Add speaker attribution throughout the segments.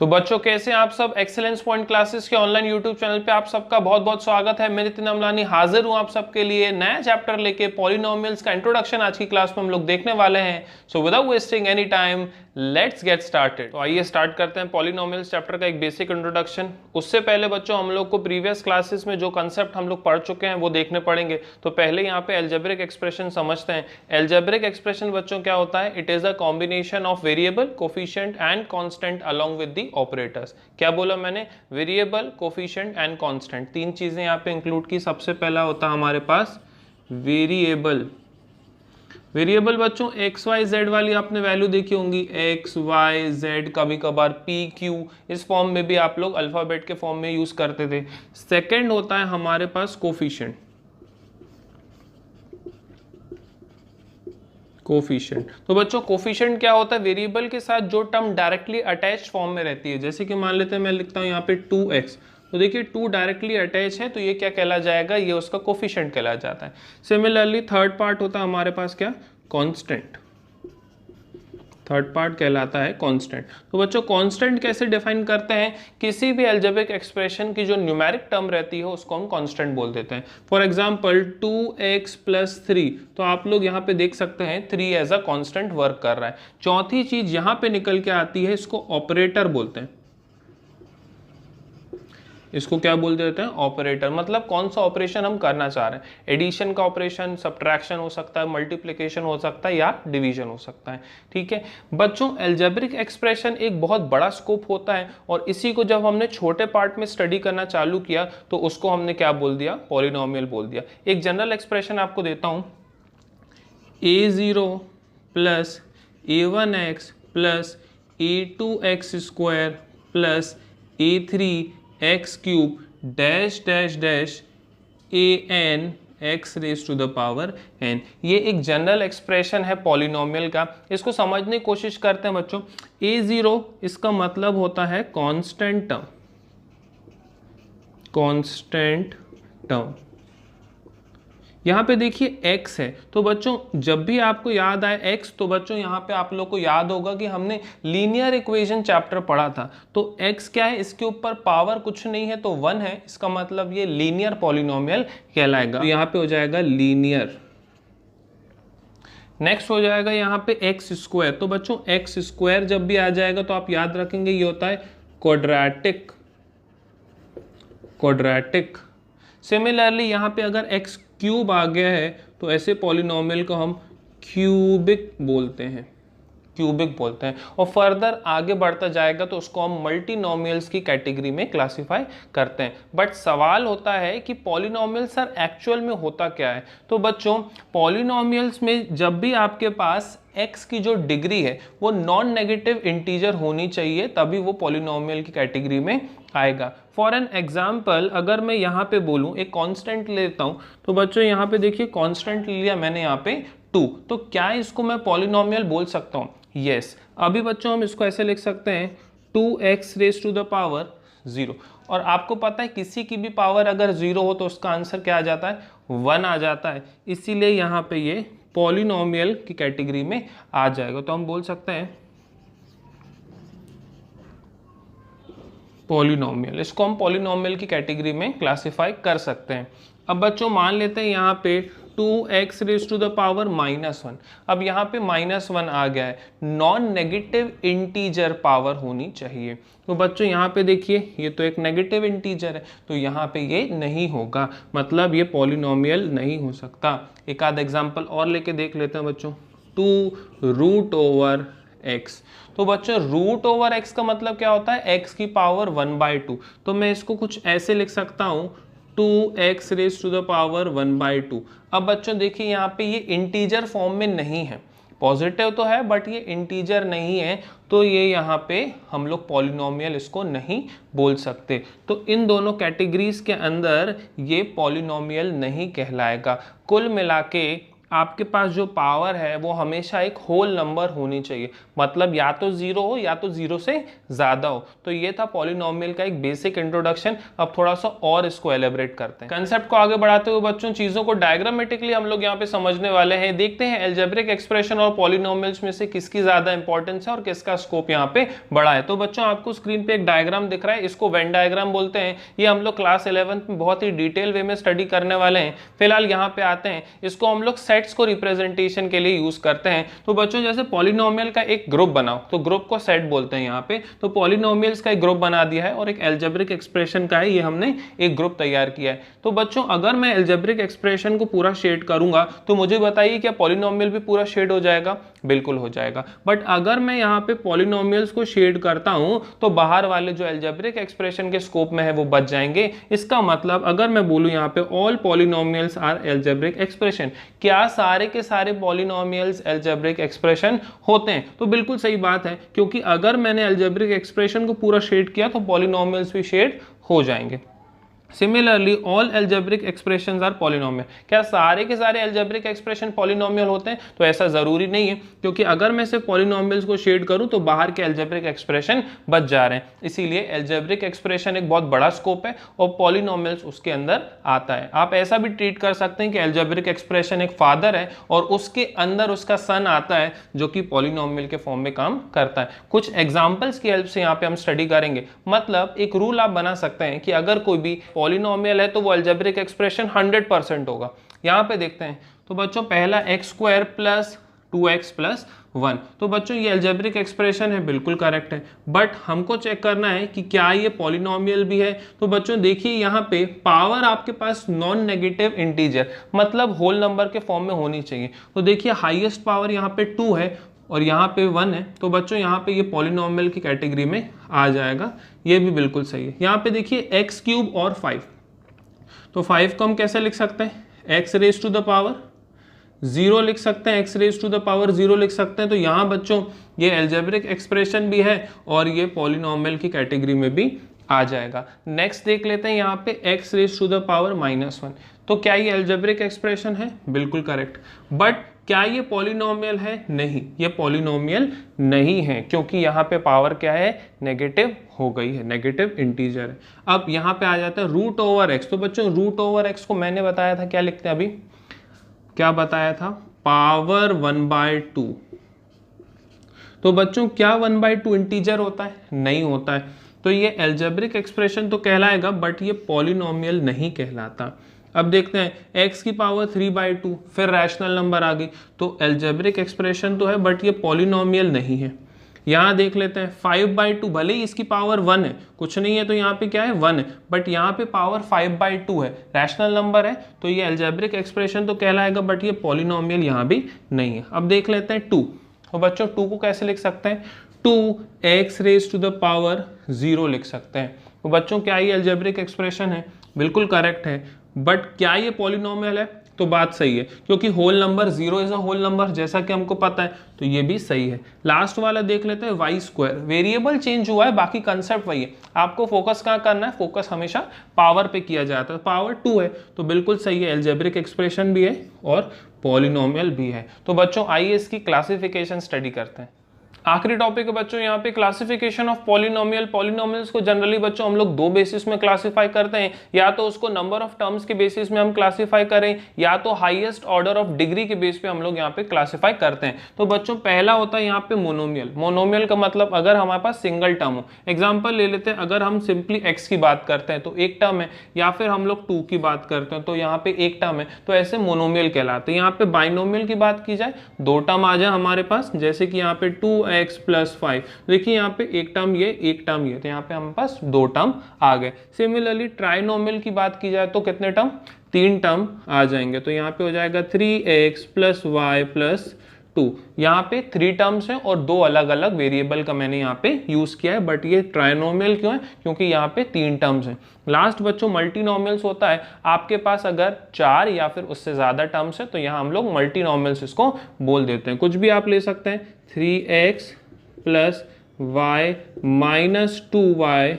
Speaker 1: तो बच्चों कैसे हैं आप सब। एक्सेलेंस पॉइंट क्लासेस के ऑनलाइन यूट्यूब चैनल पे आप सबका बहुत बहुत स्वागत है। मैं नितिन अमलानी हाजिर हूं आप सबके लिए नया चैप्टर लेके। पॉलिनोमियल्स का इंट्रोडक्शन आज की क्लास में हम लोग देखने वाले हैं। So without wasting any time let's get started. तो आइए स्टार्ट करते हैं पॉलिनोमियल्स चैप्टर का एक बेसिक इंट्रोडक्शन। उससे पहले बच्चों हम लोग को प्रीवियस क्लासेस में जो कंसेप्ट हम लोग पढ़ चुके हैं वो देखने पड़ेंगे। तो पहले यहाँ पे एल्जेब्रिक एक्सप्रेशन समझते हैं। एल्जेब्रिक एक्सप्रेशन बच्चों क्या होता है? It is a combination of variable, coefficient and constant along with the operators. क्या बोला मैंने? वेरिएबल, कोफिशिएंट एंड कांस्टेंट, तीन चीजें यहाँ पे इंक्लूड की। सबसे पहला होता है हमारे पास वेरिएबल। वेरिएबल बच्चों एक्स वाई जेड वाली आपने वैल्यू देखी होंगी, एक्स वाई जेड, कभी कभार पी क्यू, इस फॉर्म में भी आप लोग अल्फाबेट के फॉर्म में यूज करते थे। सेकंड होता है हमारे पास कोफिशिएंट। कोफिशिएंट तो बच्चों कोफिशिएंट क्या होता है? वेरिएबल के साथ जो टर्म डायरेक्टली अटैच्ड फॉर्म में रहती है। जैसे कि मान लेते हैं मैं लिखता हूं यहाँ पे 2x, तो देखिए 2 डायरेक्टली अटैच है तो ये क्या कहला जाएगा? ये उसका कोफिशिएंट कहला जाता है। सिमिलरली थर्ड पार्ट होता है हमारे पास क्या? कांस्टेंट। थर्ड पार्ट कहलाता है कांस्टेंट। तो बच्चों कांस्टेंट कैसे डिफाइन करते हैं? किसी भी अलजेब्रिक एक्सप्रेशन की जो न्यूमेरिक टर्म रहती है उसको हम कांस्टेंट बोल देते हैं। फॉर एग्जांपल 2x + 3, तो आप लोग यहाँ पे देख सकते हैं 3 एज अ कांस्टेंट वर्क कर रहा है। चौथी चीज यहाँ पे निकल के आती है, इसको ऑपरेटर बोलते हैं। इसको क्या बोल देते हैं? ऑपरेटर। मतलब कौन सा ऑपरेशन हम करना चाह रहे हैं। एडिशन का ऑपरेशन, सब्ट्रैक्शन हो सकता है, मल्टीप्लिकेशन हो सकता है या डिवीजन हो सकता है। ठीक है बच्चों, अलजेब्रिक एक्सप्रेशन एक बहुत बड़ा स्कोप होता है और इसी को जब हमने छोटे पार्ट में स्टडी करना चालू किया तो उसको हमने क्या बोल दिया? पॉलिनोमियल बोल दिया। एक जनरल एक्सप्रेशन आपको देता हूं, a0 + a1x + a2x² + a3x³ dash dash dash an x⁻n। ये एक जनरल एक्सप्रेशन है पॉलिनोमियल का। इसको समझने की कोशिश करते हैं बच्चों। a0 इसका मतलब होता है कांस्टेंट टर्म। कांस्टेंट टर्म यहाँ पे देखिए x है, तो बच्चों जब भी आपको याद आए x, तो बच्चों यहाँ पे आप लोग को याद होगा कि हमने लीनियर इक्वेशन चैप्टर पढ़ा था। तो x क्या है? इसके ऊपर पावर कुछ नहीं है तो 1 है, इसका मतलब ये लीनियर पॉलिनोमियल कहलाएगा। तो यहाँ पे हो जाएगा लीनियर। नेक्स्ट हो जाएगा यहाँ पे x²। तो बच्चों x² जब भी आ जाएगा तो आप याद रखेंगे ये होता है क्वाड्रेटिक। क्वाड्रेटिक। सिमिलरली यहाँ पे अगर x³ आ गया है तो ऐसे पॉलिनोमियल को हम क्यूबिक बोलते हैं। क्यूबिक बोलते हैं। और फर्दर आगे बढ़ता जाएगा तो उसको हम मल्टीनोमियल्स की कैटेगरी में क्लासिफाई करते हैं। बट सवाल होता है कि पॉलिनोमियल सर एक्चुअल में होता क्या है? तो बच्चों पॉलिनोमियल्स में जब भी आपके पास x की जो डिग्री है वो नॉन नेगेटिव इंटीजर होनी चाहिए, तभी वो पॉलिनोमियल की कैटेगरी में आएगा। फॉर एन एग्जाम्पल अगर मैं यहाँ पे बोलूँ, एक कांस्टेंट लेता हूँ, तो बच्चों यहाँ पे देखिए कांस्टेंट लिया मैंने यहाँ पे 2, तो क्या इसको मैं पॉलिनोमियल बोल सकता हूँ? यस। अभी बच्चों हम इसको ऐसे लिख सकते हैं 2x⁻0। और आपको पता है किसी की भी पावर अगर 0 हो तो उसका आंसर क्या आ जाता है? 1 आ जाता है। इसीलिए यहाँ पे ये पॉलिनोमियल की कैटेगरी में आ जाएगा। तो हम बोल सकते हैं पॉलिनोमियल, इसको हम पॉलिनोमियल की कैटेगरी में क्लासिफाई कर सकते हैं। अब बच्चों मान लेते हैं यहाँ पे 2x⁻−1। अब यहाँ पे -1 आ गया है, नॉन नेगेटिव इंटीजर पावर होनी चाहिए। तो बच्चों यहाँ पे देखिए ये तो एक नेगेटिव इंटीजर है तो यहाँ पे ये नहीं होगा, मतलब ये पॉलिनोमियल नहीं हो सकता। एक आध एग्जांपल और लेके देख लेते हैं बच्चों। 2√x। तो बच्चों √x का मतलब क्या होता है? x की पावर 1/2। तो मैं इसको कुछ ऐसे लिख सकता हूँ 2x⁻1/2। अब बच्चों देखिए यहाँ पे ये इंटीजर फॉर्म में नहीं है, पॉजिटिव तो है बट ये इंटीजर नहीं है, तो ये यहाँ पे हम लोग पॉलिनोमियल इसको नहीं बोल सकते। तो इन दोनों कैटेगरीज के अंदर ये पॉलिनोमियल नहीं कहलाएगा। कुल मिला के आपके पास जो पावर है वो हमेशा एक होल नंबर होनी चाहिए, मतलब या तो 0 हो या तो 0 से ज़्यादा हो। तो ये था पॉलिनोमियल का एक बेसिक इंट्रोडक्शन। अब थोड़ा सा और इसको एलेबरेट करते हैं। कंसेप्ट को आगे बढ़ाते हुए बच्चों चीज़ों को डायग्रामेटिकली हम लोग यहाँ पे समझने वाले हैं। देखते हैं अलजेब्रिक एक्सप्रेशन और पॉलिनोमियल्स में से किसकी ज़्यादा इंपॉर्टेंस है और किसका स्कोप यहाँ पे बड़ा है। तो बच्चों आपको स्क्रीन पे एक डायग्राम दिख रहा है, इसको वेन डायग्राम बोलते हैं। ये हम लोग क्लास 11th में बहुत ही डिटेल वे में स्टडी करने वाले हैं। फिलहाल यहाँ पे आते हैं, इसको हम लोग सेट्स को रिप्रेजेंटेशन के लिए यूज करते हैं। तो बच्चों जैसे पॉलिनोमियल का एक ग्रुप बनाओ तो ग्रुप को सेट बोलते हैं यहाँ पे। तो पॉलिनोमियल्स का एक ग्रुप बना दिया है और एक अलजेब्रिक एक्सप्रेशन का है, ये हमने एक ग्रुप तैयार किया है। तो बच्चों अगर मैं अलजेब्रिक एक्सप्रेशन को पूरा शेड करूंगा तो मुझे बताइए क्या पॉलिनोमियल भी पूरा शेड हो जाएगा? बिल्कुल हो जाएगा। बट अगर मैं यहाँ पे पॉलिनोमियल्स को शेड करता हूं तो बाहर वाले जो अलजेब्रिक एक्सप्रेशन के स्कोप में है वो बच जाएंगे। इसका मतलब अगर मैं बोलूं यहाँ पे all polynomials are algebraic expression, क्या सारे के सारे पॉलिनोमियल्स अलजेब्रिक एक्सप्रेशन होते हैं? तो बिल्कुल सही बात है, क्योंकि अगर मैंने अलजेब्रिक एक्सप्रेशन को पूरा शेड किया तो पॉलिनोमियल्स भी शेड हो जाएंगे। Similarly all algebraic expressions are polynomial, क्या सारे के सारे अलजेब्रिक एक्सप्रेशन पॉलिनोमियल होते हैं? तो ऐसा जरूरी नहीं है, क्योंकि अगर मैं सिर्फ पॉलिनोमियल्स को शेड करूं तो बाहर के अलजेब्रिक एक्सप्रेशन बच जा रहे हैं। इसीलिए अलजेब्रिक एक्सप्रेशन एक बहुत बड़ा स्कोप है और पॉलिनोमियल्स उसके अंदर आता है। आप ऐसा भी ट्रीट कर सकते हैं कि अलजेब्रिक एक्सप्रेशन एक फादर है और उसके अंदर उसका सन आता है जो कि पॉलिनोमियल के फॉर्म में काम करता है। कुछ एग्जाम्पल्स की हेल्प से यहाँ पे हम स्टडी करेंगे। मतलब एक रूल आप बना सकते हैं कि अगर कोई भी पॉलिनोमियल है तो वो अलजेब्रिक एक्सप्रेशन 100% होगा। यहां पे देखते हैं तो बच्चों पहला x² प्लस 2x प्लस 1, तो बच्चों ये अलजेब्रिक एक्सप्रेशन है, बिल्कुल करेक्ट है। बट हमको चेक करना है कि क्या ये पॉलिनोमियल भी है। तो बच्चों देखिए यहाँ पे पावर आपके पास नॉन नेगेटिव इंटीजर, मतलब होल नंबर के फॉर्म में होनी चाहिए। तो देखिए हाईएस्ट पावर यहाँ पे 2 है और यहाँ पे 1 है, तो बच्चों यहाँ पे ये पॉलिनोमियल की कैटेगरी में आ जाएगा। ये भी बिल्कुल सही है। यहाँ पे देखिए x³ और 5, तो 5 को हम कैसे लिख सकते हैं? x raise to the power 0 लिख सकते हैं, x raise to the power 0 लिख सकते हैं। तो यहाँ बच्चों ये अलजेब्रिक एक्सप्रेशन भी है और ये पॉलिनोमियल की कैटेगरी में भी आ जाएगा। नेक्स्ट देख लेते हैं यहाँ पे x raise to the power -1, तो क्या ये अलजेब्रिक एक्सप्रेशन है? बिल्कुल करेक्ट। बट क्या ये पॉलिनोमियल है? नहीं, ये पॉलिनोमियल नहीं है, क्योंकि यहाँ पे पावर क्या है? नेगेटिव हो गई है, नेगेटिव इंटीजर है। अब यहाँ पे आ जाता है √x। तो बच्चों √x को मैंने बताया था, क्या लिखते हैं अभी, क्या बताया था? पावर 1/2। तो बच्चों क्या 1/2 इंटीजर होता है? नहीं होता है। तो ये अलजेब्रिक एक्सप्रेशन तो कहलाएगा बट ये पॉलिनोमियल नहीं कहलाता। अब देखते हैं x की पावर 3/2, फिर रैशनल नंबर आ गई, तो अलजेब्रिक एक्सप्रेशन तो है बट ये पॉलिनोमियल नहीं है। यहाँ देख लेते हैं 5/2, भले ही इसकी पावर 1 है, कुछ नहीं है तो यहाँ पे क्या है? 1 है, बट यहाँ पे पावर 5/2 है, रैशनल नंबर है, तो ये अलजेब्रिक एक्सप्रेशन तो कहलाएगा बट ये पॉलिनोमियल यहाँ भी नहीं है। अब देख लेते हैं 2, तो बच्चों 2 को कैसे लिख सकते हैं? 2x raise to the power 0 लिख सकते हैं। तो बच्चों क्या ये अलजेब्रिक एक्सप्रेशन है? बिल्कुल करेक्ट है। बट क्या ये पॉलिनोमियल है? तो बात सही है, क्योंकि whole number 0 is a whole number, जैसा कि हमको पता है, तो ये भी सही है। लास्ट वाला देख लेते हैं y², वेरिएबल चेंज हुआ है, बाकी कंसेप्ट वही है। आपको फोकस कहाँ करना है? फोकस हमेशा पावर पे किया जाता है। पावर 2 है तो बिल्कुल सही है, अलजेब्रिक एक्सप्रेशन भी है और पॉलिनोमियल भी है। तो बच्चों आइए इसकी क्लासिफिकेशन स्टडी करते हैं। आखिरी टॉपिक है बच्चों यहाँ पे क्लासिफिकेशन ऑफ पॉलिनोमियल। पॉलिनोमियल्स को जनरली बच्चों हम लोग 2 बेसिस में क्लासिफाई करते हैं, या तो उसको नंबर ऑफ टर्म्स के बेसिस में हम क्लासिफाई करें, या तो हाईएस्ट ऑर्डर ऑफ डिग्री के बेस पे हम लोग यहाँ पे क्लासिफाई करते हैं। तो बच्चों पहला होता है यहाँ पे मोनोमियल। मोनोमियल का मतलब अगर हमारे पास सिंगल टर्म हो। एग्जाम्पल ले लेते हैं, अगर हम सिंपली x की बात करते हैं तो एक टर्म है, या फिर हम लोग 2 की बात करते हैं तो यहाँ पे एक टर्म है, तो ऐसे मोनोमियल कहलाते हैं। यहाँ पे बाइनोमियल की बात की जाए, 2 टर्म आ जाए हमारे पास, जैसे कि यहाँ पे 2x + 5, देखिए यहाँ पे एक टर्म ये, एक टर्म ये, तो यहाँ पे हमारे पास 2 टर्म आ गए। सिमिलरली ट्राइनोमियल की बात की जाए तो कितने टर्म? 3 टर्म आ जाएंगे, तो यहाँ पे हो जाएगा 3x + y + 2। यहाँ पे 3 टर्म्स हैं और 2 अलग अलग वेरिएबल का मैंने यहाँ पे यूज किया है, बट ये ट्राइनोमियल क्यों है? क्योंकि यहाँ पे 3 टर्म्स हैं। लास्ट बच्चों मल्टीनोमियल्स होता है, आपके पास अगर 4 या फिर उससे ज्यादा टर्म्स है तो यहाँ हम लोग मल्टीनोमियल्स इसको बोल देते हैं। कुछ भी आप ले सकते हैं, 3x + y - 2y²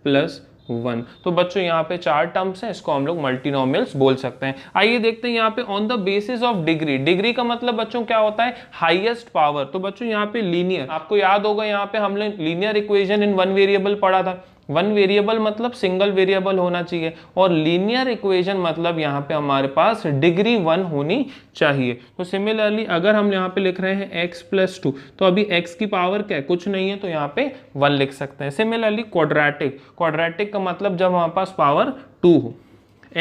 Speaker 1: + 1। तो बच्चों यहाँ पे 4 टर्म्स हैं, इसको हम लोग मल्टीनोमियल्स बोल सकते हैं। आइए देखते हैं यहाँ पे on the basis of degree. Degree का मतलब बच्चों क्या होता है, हाईएस्ट पावर। तो बच्चों यहाँ पे लीनियर, आपको याद होगा यहाँ पे हमने linear equation in one variable पढ़ा था। वन वेरिएबल मतलब सिंगल वेरिएबल होना चाहिए, और लीनियर इक्वेशन मतलब यहाँ पे हमारे पास डिग्री 1 होनी चाहिए। तो सिमिलरली अगर हम यहाँ पे लिख रहे हैं x + 2, तो अभी x की पावर क्या है, कुछ नहीं है, तो यहाँ पे 1 लिख सकते हैं। सिमिलरली क्वाड्रेटिक, क्वाड्रेटिक का मतलब जब हमारे पास पावर 2 हो,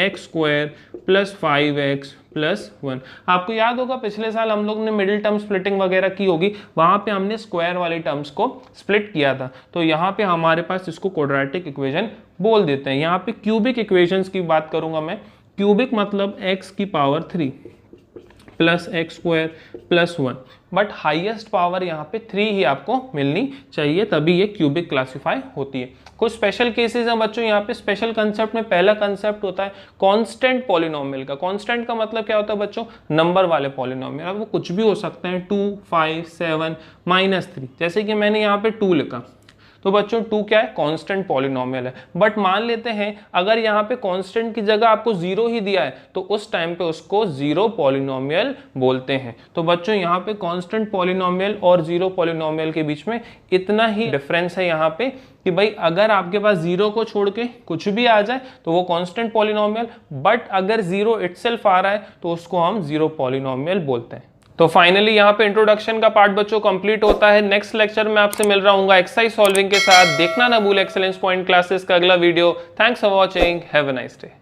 Speaker 1: x² + 5x + 1। आपको याद होगा पिछले साल हम लोग ने मिडिल टर्म स्प्लिटिंग वगैरह की होगी, वहां पे हमने स्क्वायर वाली टर्म्स को स्प्लिट किया था। तो यहाँ पे हमारे पास इसको क्वाड्रेटिक इक्वेशन बोल देते हैं। यहाँ पे क्यूबिक इक्वेशंस की बात करूंगा मैं। क्यूबिक मतलब x की power 3 + x² + 1, but highest power यहाँ पे 3 ही आपको मिलनी चाहिए, तभी ये क्यूबिक क्लासिफाई होती है। कुछ स्पेशल केसेस हैं बच्चों यहाँ पे। स्पेशल कंसेप्ट में पहला कंसेप्ट होता है कांस्टेंट पॉलिनोमियल का। कांस्टेंट का मतलब क्या होता है बच्चों, नंबर वाले पॉलिनोमियल। अब वो कुछ भी हो सकते हैं, 2, 5, 7, -3। जैसे कि मैंने यहाँ पे 2 लिखा, तो बच्चों 2 क्या है, कांस्टेंट पॉलिनोमियल है। बट मान लेते हैं अगर यहाँ पे कांस्टेंट की जगह आपको 0 ही दिया है, तो उस टाइम पे उसको 0 पॉलिनोमियल बोलते हैं। तो बच्चों यहाँ पे कांस्टेंट पॉलिनोमियल और 0 पॉलिनोमियल के बीच में इतना ही डिफरेंस है यहाँ पे कि भाई अगर आपके पास 0 को छोड़ के कुछ भी आ जाए तो वो कांस्टेंट पॉलिनोमियल, बट अगर 0 इटसेल्फ आ रहा है तो उसको हम 0 पॉलिनोमियल बोलते हैं। तो फाइनली यहाँ पे इंट्रोडक्शन का पार्ट बच्चों कंप्लीट होता है। नेक्स्ट लेक्चर में आपसे मिल रहा हूँ एक्सरसाइज सॉल्विंग के साथ। देखना ना भूल एक्सेलेंस पॉइंट क्लासेस का अगला video. Thanks for watching, have a nice day.